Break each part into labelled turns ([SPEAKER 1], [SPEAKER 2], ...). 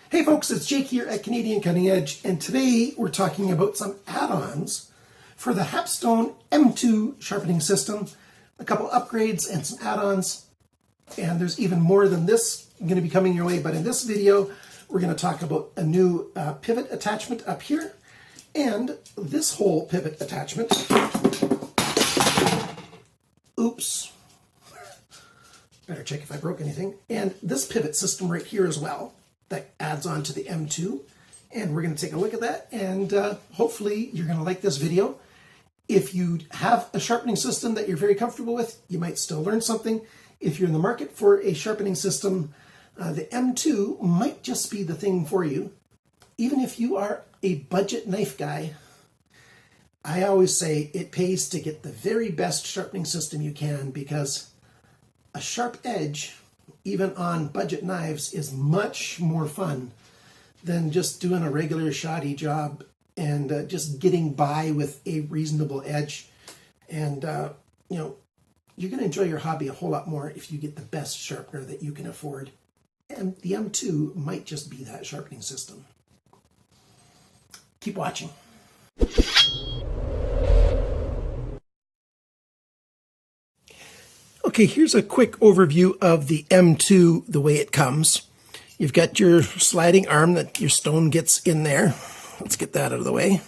[SPEAKER 1] Hey folks, it's Jake here at Canadian Cutting Edge, and today we're talking about some add-ons for the Hapstone M2 sharpening system, a couple upgrades and some add-ons, and there's even more than this going to be coming your way, but in this video we're going to talk about a new pivot attachment up here, and this whole pivot attachment, oops, better check if I broke anything, and this pivot system right here as well, that adds on to the M2, and we're going to take a look at that, and hopefully you're going to like this video. If you have a sharpening system that you're very comfortable with, you might still learn something. If you're in the market for a sharpening system, the M2 might just be the thing for you. Even if you are a budget knife guy, I always say it pays to get the very best sharpening system you can, because a sharp edge, even on budget knives, is much more fun than just doing a regular shoddy job and just getting by with a reasonable edge. And you know, you're going to enjoy your hobby a whole lot more if you get the best sharpener that you can afford. And the M2 might just be that sharpening system. Keep watching. Okay, here's a quick overview of the M2, the way it comes. You've got your sliding arm that your stone gets in there. Let's get that out of the way.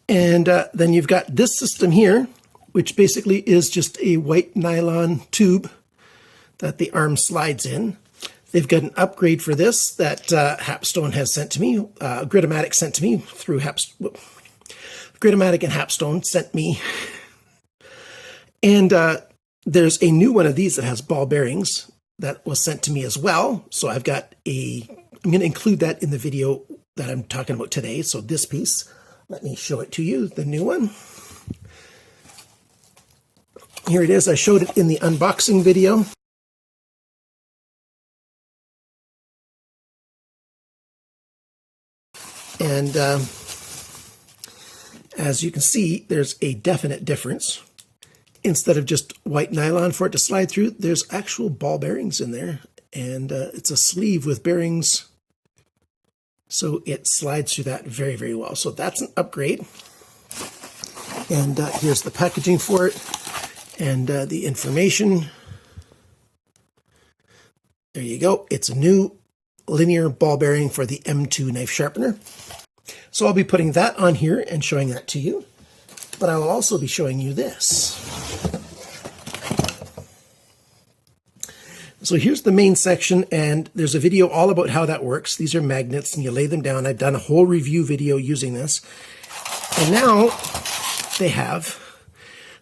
[SPEAKER 1] And then you've got this system here, which basically is just a white nylon tube that the arm slides in. They've got an upgrade for this that Hapstone has sent to me, Gritomatic sent to me through Gritomatic and Hapstone sent me. And there's a new one of these that has ball bearings that was sent to me as well. So I'm going to include that in the video that I'm talking about today. So this piece, let me show it to you, the new one. Here it is. I showed it in the unboxing video. And as you can see, there's a definite difference. Instead of just white nylon for it to slide through, there's actual ball bearings in there. And it's a sleeve with bearings, so it slides through that very, very well. So that's an upgrade. And here's the packaging for it and the information. There you go. It's a new linear ball bearing for the M2 knife sharpener. So I'll be putting that on here and showing that to you, but I will also be showing you this. So here's the main section, and there's a video all about how that works. These are magnets, and you lay them down. I've done a whole review video using this. And now they have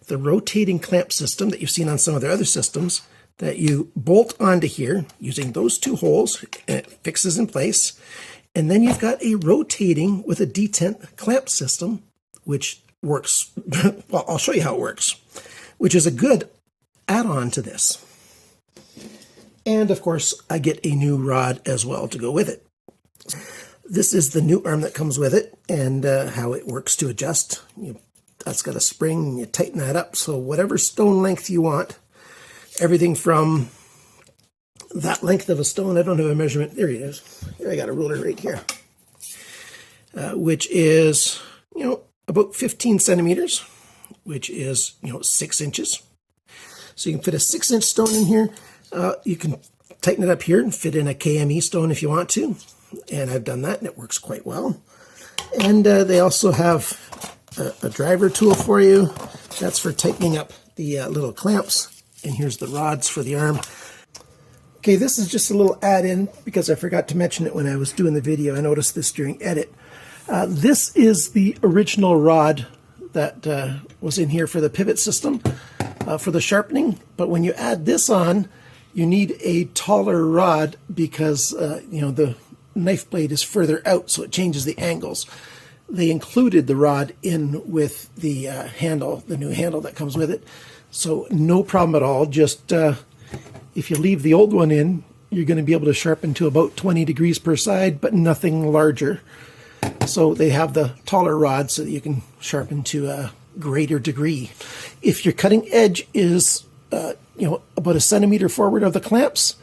[SPEAKER 1] the rotating clamp system that you've seen on some of their other systems that you bolt onto here using those two holes, and it fixes in place. And then you've got a rotating with a detent clamp system, which works, well, I'll show you how it works, which is a good add-on to this. And of course, I get a new rod as well to go with it. This is the new arm that comes with it, and how it works to adjust. That's got a spring, and you tighten that up. So whatever stone length you want, everything from that length of a stone, I don't have a measurement, there it is. Here I got a ruler right here, which is, about 15 centimeters, which is, 6 inches. So you can fit a 6-inch stone in here. You can tighten it up here and fit in a KME stone if you want to. And I've done that, and it works quite well. And they also have a driver tool for you. That's for tightening up the little clamps. And here's the rods for the arm. Okay, this is just a little add-in because I forgot to mention it when I was doing the video. I noticed this during edit. This is the original rod that was in here for the pivot system for the sharpening. But when you add this on, you need a taller rod because the knife blade is further out, so it changes the angles. They included the rod in with the handle, the new handle that comes with it. So no problem at all. Just if you leave the old one in, you're going to be able to sharpen to about 20 degrees per side, but nothing larger. So they have the taller rod so that you can sharpen to a greater degree. If your cutting edge is about a centimeter forward of the clamps,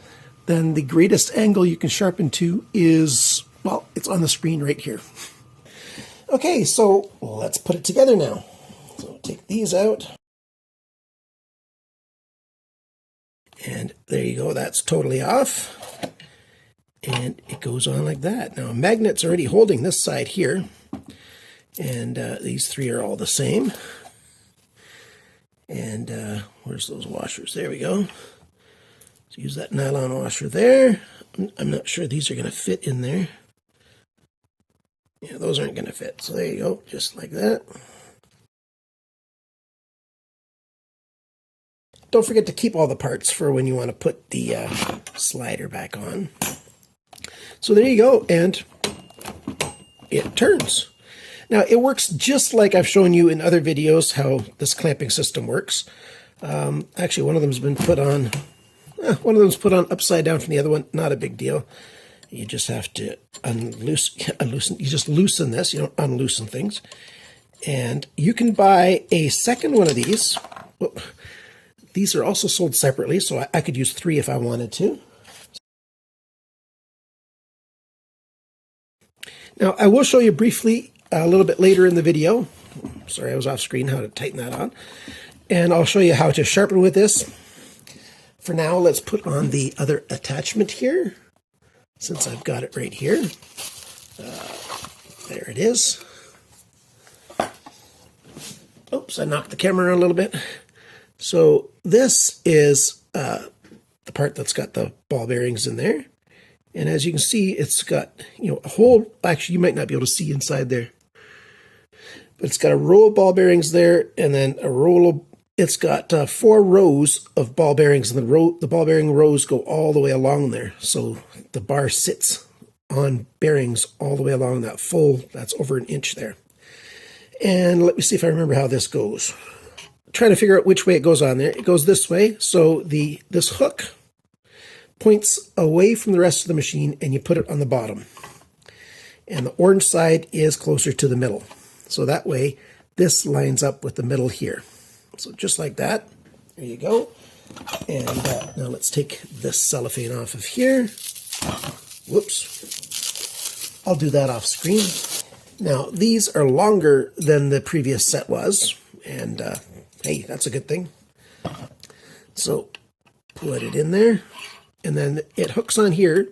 [SPEAKER 1] then the greatest angle you can sharpen to is, well, it's on the screen right here. Okay, so let's put it together now. So take these out. And there you go, that's totally off. And it goes on like that. Now, a magnet's already holding this side here. And these three are all the same. And where's those washers? There we go. So use that nylon washer there. I'm not sure these are going to fit in there. Yeah, those aren't going to fit. So there you go, just like that. Don't forget to keep all the parts for when you want to put the slider back on. So there you go, and it turns. Now, it works just like I've shown you in other videos how this clamping system works. Actually, one of them's been put on, upside down from the other one. Not a big deal. You just have to unloosen. You just loosen this. You don't unloosen things. And you can buy a second one of these. Well, these are also sold separately, so I could use 3 if I wanted to. Now, I will show you briefly a little bit later in the video. Sorry, I was off screen, how to tighten that on. And I'll show you how to sharpen with this. For now, let's put on the other attachment here, since I've got it right here. There it is. Oops, I knocked the camera around a little bit. So this is the part that's got the ball bearings in there. And as you can see, it's got, a whole, actually you might not be able to see inside there, but it's got a row of ball bearings there, and then a row of, it's got 4 rows of ball bearings, and the ball bearing rows go all the way along there. So the bar sits on bearings all the way along that that's over an inch there. And let me see if I remember how this goes. Trying to figure out which way it goes on there. It goes this way. So this hook points away from the rest of the machine, and you put it on the bottom. And the orange side is closer to the middle. So that way, this lines up with the middle here. So just like that. There you go. And now let's take this cellophane off of here. Whoops. I'll do that off screen. Now, these are longer than the previous set was. And hey, that's a good thing. So put it in there. And then it hooks on here,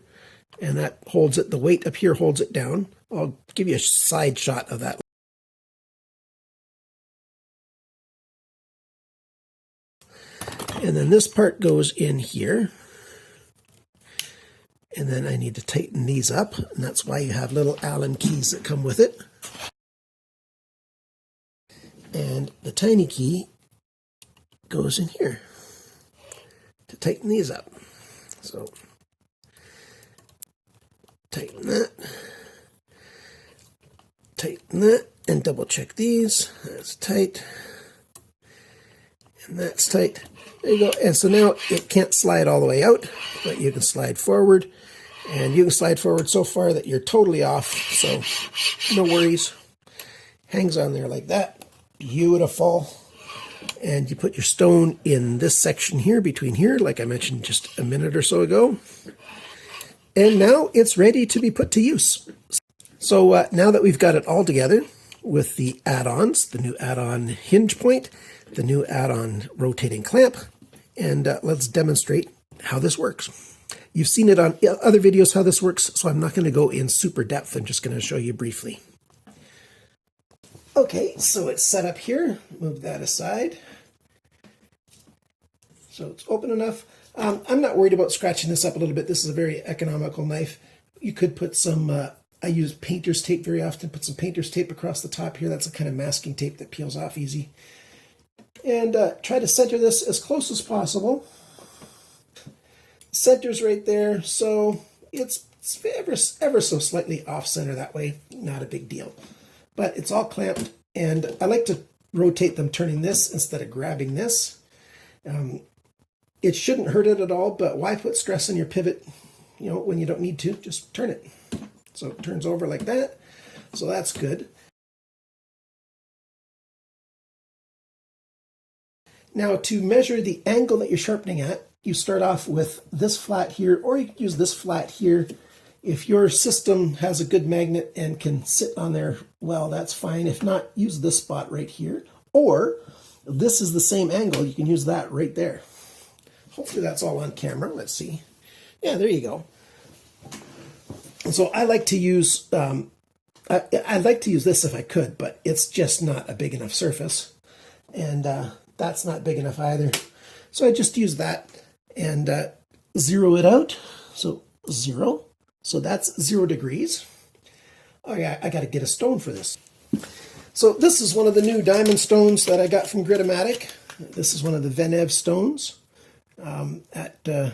[SPEAKER 1] and that holds it. The weight up here holds it down. I'll give you a side shot of that. And then this part goes in here. And then I need to tighten these up, and that's why you have little Allen keys that come with it. And the tiny key goes in here to tighten these up. So tighten that, and double check these. That's tight, and that's tight. There you go. And so now it can't slide all the way out, but you can slide forward, and you can slide forward so far that you're totally off, so no worries. Hangs on there like that. Beautiful. And you put your stone in this section here, between here, like I mentioned just a minute or so ago. And now it's ready to be put to use. So now that we've got it all together with the add-ons, the new add-on hinge point, the new add-on rotating clamp, and let's demonstrate how this works. You've seen it on other videos how this works, so I'm not going to go in super depth. I'm just going to show you briefly. Okay, so it's set up here. Move that aside. So it's open enough. I'm not worried about scratching this up a little bit. This is a very economical knife. You could put some, I use painter's tape very often. Put some painter's tape across the top here. That's a kind of masking tape that peels off easy. And try to center this as close as possible. Center's right there, so it's ever so slightly off center that way. Not a big deal. But it's all clamped, and I like to rotate them turning this instead of grabbing this. It shouldn't hurt it at all, but why put stress on your pivot, when you don't need to? Just turn it. So it turns over like that. So that's good. Now to measure the angle that you're sharpening at, you start off with this flat here, or you can use this flat here. If your system has a good magnet and can sit on there, well, that's fine. If not, use this spot right here. Or this is the same angle. You can use that right there. Hopefully that's all on camera. Let's see. Yeah, there you go. So I like to use, I'd like to use this if I could, but it's just not a big enough surface. And that's not big enough either. So I just use that and zero it out. So 0. So that's 0 degrees. Oh yeah, I got to get a stone for this. So this is one of the new diamond stones that I got from Gritomatic. This is one of the VENEV stones at, let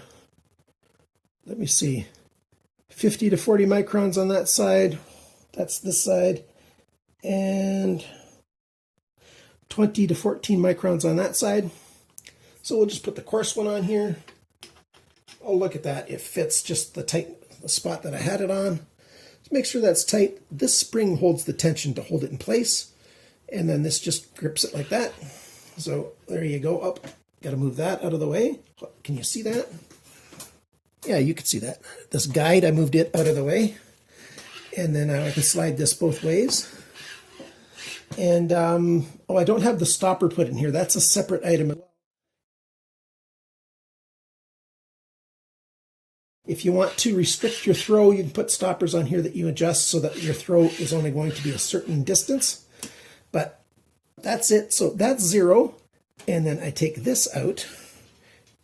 [SPEAKER 1] me see, 50 to 40 microns on that side. That's this side. And 20 to 14 microns on that side. So we'll just put the coarse one on here. Oh, look at that. It fits just the spot that I had it on. So make sure that's tight. This spring holds the tension to hold it in place. And then this just grips it like that. So there you go. Up. Got to move that out of the way. Can you see that? Yeah, you can see that. This guide, I moved it out of the way. And then I can slide this both ways. And, oh, I don't have the stopper put in here. That's a separate item. If you want to restrict your throw, you can put stoppers on here that you adjust so that your throw is only going to be a certain distance. But that's it. So that's 0. And then I take this out.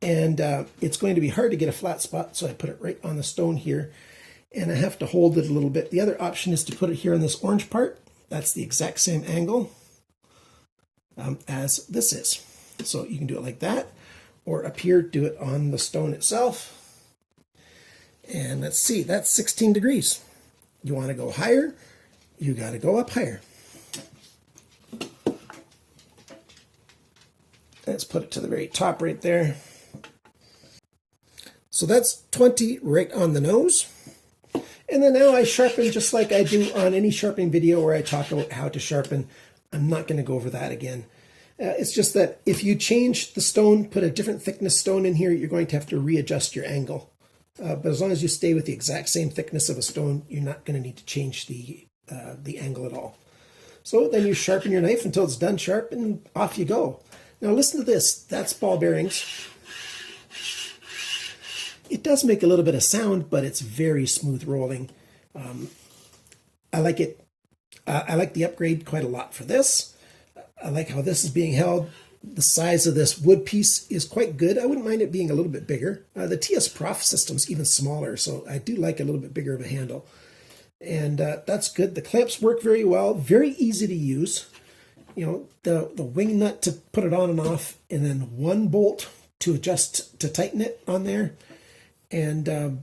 [SPEAKER 1] And it's going to be hard to get a flat spot, so I put it right on the stone here. And I have to hold it a little bit. The other option is to put it here on this orange part. That's the exact same angle as this is. So you can do it like that. Or up here, do it on the stone itself. And let's see, that's 16 degrees. You want to go higher, you got to go up higher. Let's put it to the very top right there. So that's 20 right on the nose. And then now I sharpen just like I do on any sharpening video where I talk about how to sharpen. I'm not going to go over that again. It's just that if you change the stone, put a different thickness stone in here, you're going to have to readjust your angle. But as long as you stay with the exact same thickness of a stone, you're not going to need to change the angle at all. So then you sharpen your knife until it's done sharp and off you go. Now listen to this. That's ball bearings. It does make a little bit of sound, but it's very smooth rolling. I like it. I like the upgrade quite a lot for this. I like how this is being held. The size of this wood piece is quite good. I wouldn't mind it being a little bit bigger. The TS Prof system's even smaller, so I do like a little bit bigger of a handle. And that's good. The clamps work very well. Very easy to use. You know, the wing nut to put it on and off, and then one bolt to adjust, to tighten it on there. And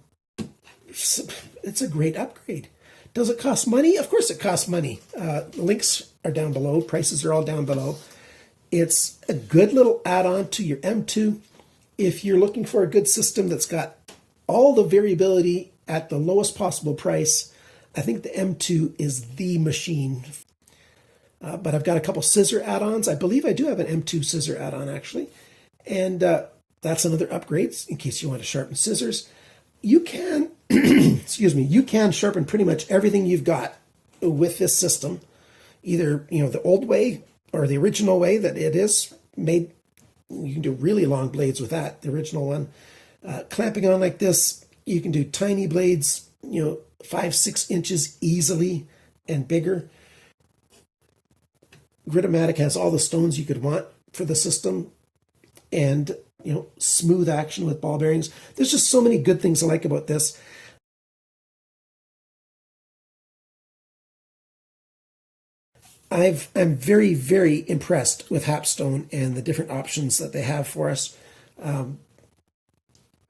[SPEAKER 1] it's a great upgrade. Does it cost money? Of course it costs money. The links are down below. Prices are all down below. It's a good little add-on to your M2. If you're looking for a good system that's got all the variability at the lowest possible price, I think the M2 is the machine. But I've got a couple scissor add-ons. I believe I do have an M2 scissor add-on actually. And that's another upgrade in case you want to sharpen scissors. You can, excuse me, you can sharpen pretty much everything you've got with this system. Either, you know, the old way or the original way that it is made. You can do really long blades with that, the original one. Clamping on like this, you can do tiny blades, you know, 5-6 inches easily and bigger. Gritomatic has all the stones you could want for the system, and you know, smooth action with ball bearings. There's just so many good things I like about this. I'm very, very impressed with Hapstone and the different options that they have for us.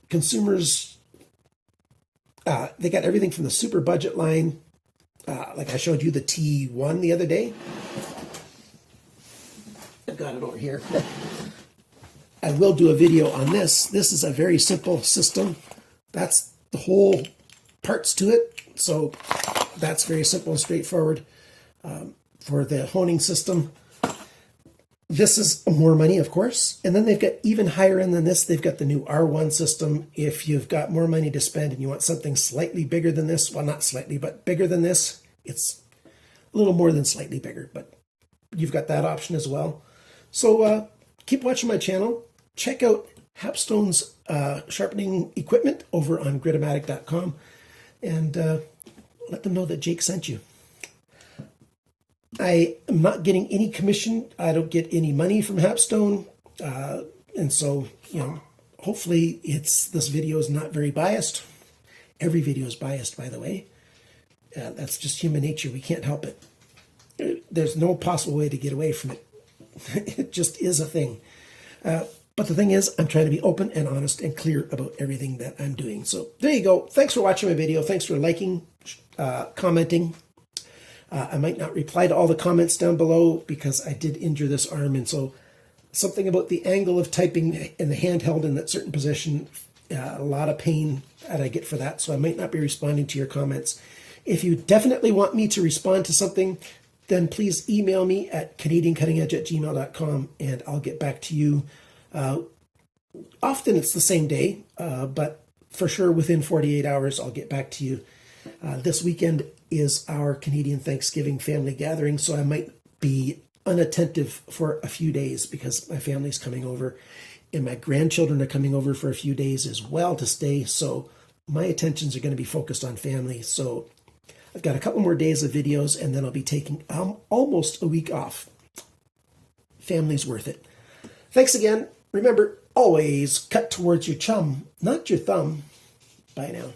[SPEAKER 1] Consumers, they got everything from the super budget line, like I showed you the T1 the other day. I've got it over here. I will do a video on this. This is a very simple system. That's the whole parts to it. So that's very simple and straightforward. For the honing system, This is more money, of course. And then they've got even higher end than this. They've got the new R1 system. If you've got more money to spend and you want something slightly bigger than this, well, not slightly, but bigger than this, it's a little more than slightly bigger, but you've got that option as well. So keep watching my channel. Check out Hapstone's sharpening equipment over on Gritomatic.com, and let them know that Jake sent you. I am not getting any commission. I don't get any money from Hapstone. And so, hopefully this video is not very biased. Every video is biased, by the way. That's just human nature. We can't help it. There's no possible way to get away from it. It just is a thing. But the thing is, I'm trying to be open and honest and clear about everything that I'm doing. So there you go. Thanks for watching my video. Thanks for liking, commenting. I might not reply to all the comments down below because I did injure this arm. And so something about the angle of typing in the handheld in that certain position, a lot of pain that I get for that. So I might not be responding to your comments. If you definitely want me to respond to something, then please email me at canadiancuttingedge@gmail.com and I'll get back to you. Often it's the same day, but for sure within 48 hours, I'll get back to you. This weekend is our Canadian Thanksgiving family gathering, so I might be unattentive for a few days because my family's coming over and my grandchildren are coming over for a few days as well to stay. So my attentions are going to be focused on family. So I've got a couple more days of videos and then I'll be taking almost a week off. Family's worth it. Thanks again. Remember, always cut towards your chum, not your thumb. Bye now.